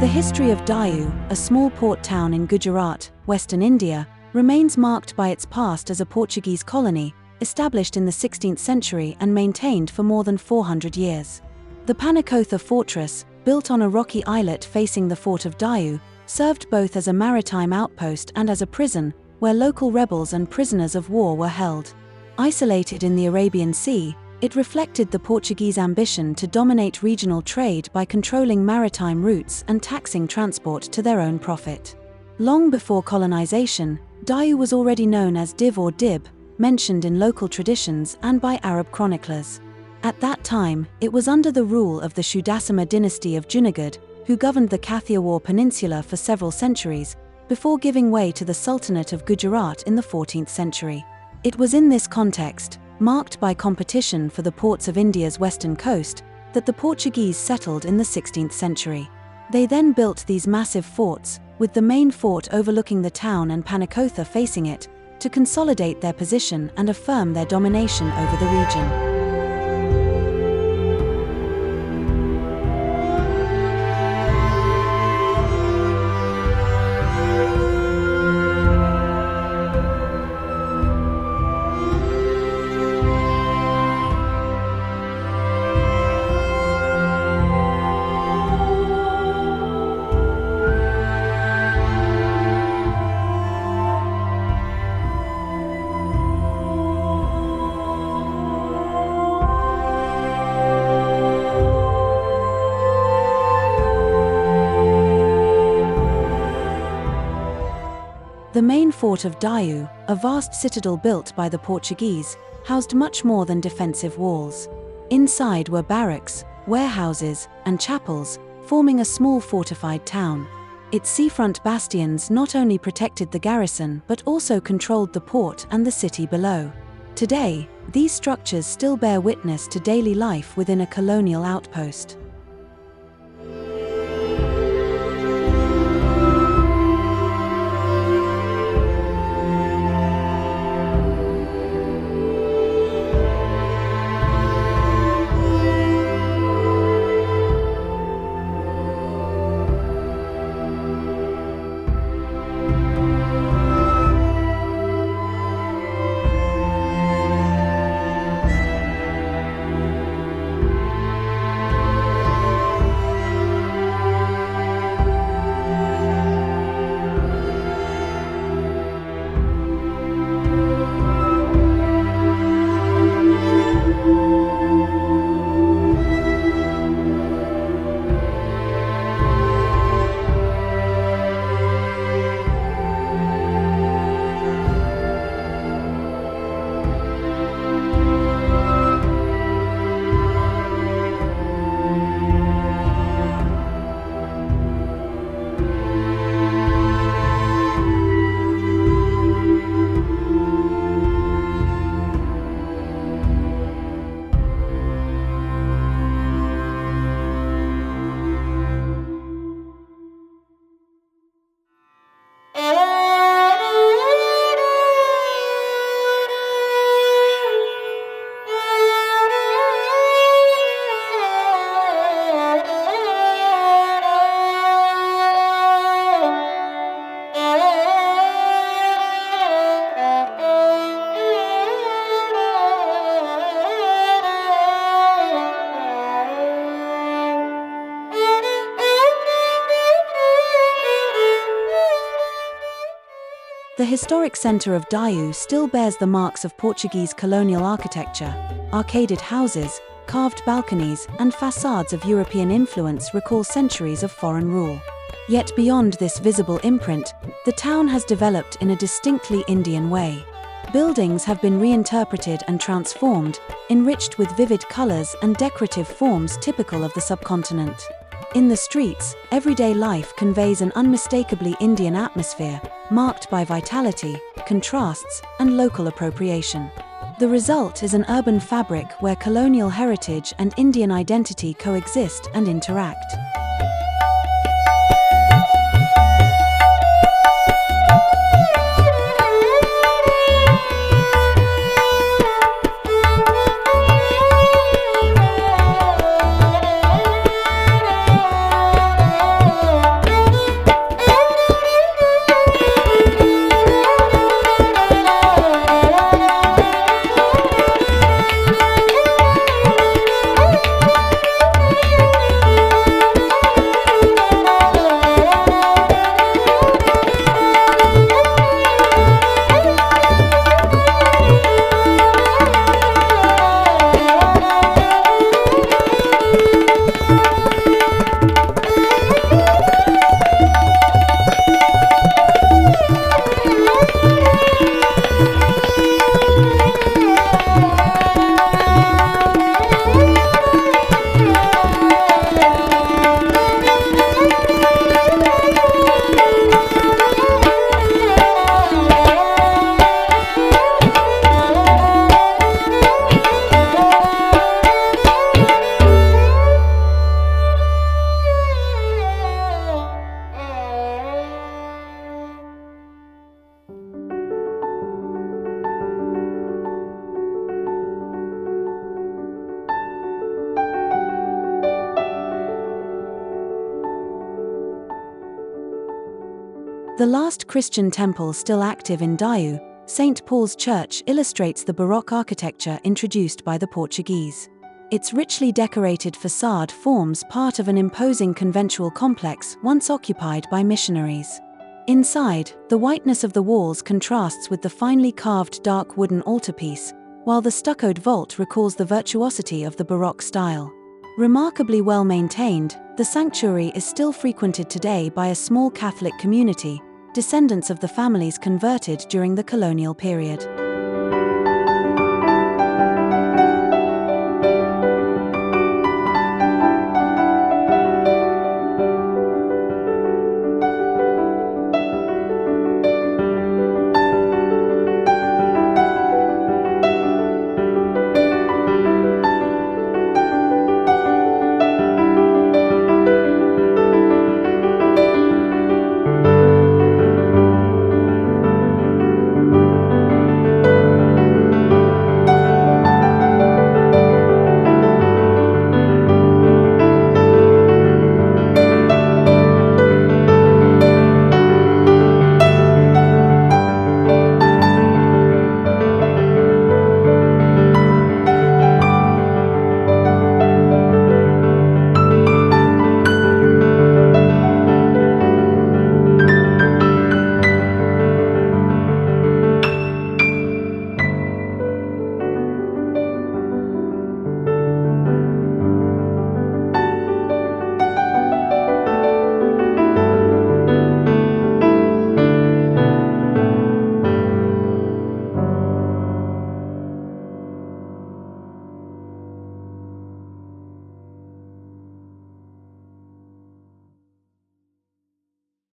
The history of Diu, a small port town in Gujarat, western India, remains marked by its past as a Portuguese colony, established in the 16th century and maintained for more than 400 years. The Panikotha Fortress, built on a rocky islet facing the fort of Diu, served both as a maritime outpost and as a prison, where local rebels and prisoners of war were held. Isolated in the Arabian Sea, it reflected the Portuguese ambition to dominate regional trade by controlling maritime routes and taxing transport to their own profit. Long before colonization, Diu was already known as Div or Dib, mentioned in local traditions and by Arab chroniclers. At that time, it was under the rule of the Shuddasama dynasty of Junagadh, who governed the Kathiawar Peninsula for several centuries, before giving way to the Sultanate of Gujarat in the 14th century. It was in this context, marked by competition for the ports of India's western coast, that the Portuguese settled in the 16th century. They then built these massive forts, with the main fort overlooking the town and Panikotha facing it, to consolidate their position and affirm their domination over the region. The main fort of Diu, a vast citadel built by the Portuguese, housed much more than defensive walls. Inside were barracks, warehouses, and chapels, forming a small fortified town. Its seafront bastions not only protected the garrison but also controlled the port and the city below. Today, these structures still bear witness to daily life within a colonial outpost. The historic centre of Diu still bears the marks of Portuguese colonial architecture. Arcaded houses, carved balconies, and facades of European influence recall centuries of foreign rule. Yet beyond this visible imprint, the town has developed in a distinctly Indian way. Buildings have been reinterpreted and transformed, enriched with vivid colours and decorative forms typical of the subcontinent. In the streets, everyday life conveys an unmistakably Indian atmosphere, marked by vitality, contrasts, and local appropriation. The result is an urban fabric where colonial heritage and Indian identity coexist and interact. The last Christian temple still active in Diu, St. Paul's Church, illustrates the Baroque architecture introduced by the Portuguese. Its richly decorated facade forms part of an imposing conventual complex once occupied by missionaries. Inside, the whiteness of the walls contrasts with the finely carved dark wooden altarpiece, while the stuccoed vault recalls the virtuosity of the Baroque style. Remarkably well maintained, the sanctuary is still frequented today by a small Catholic community, descendants of the families converted during the colonial period.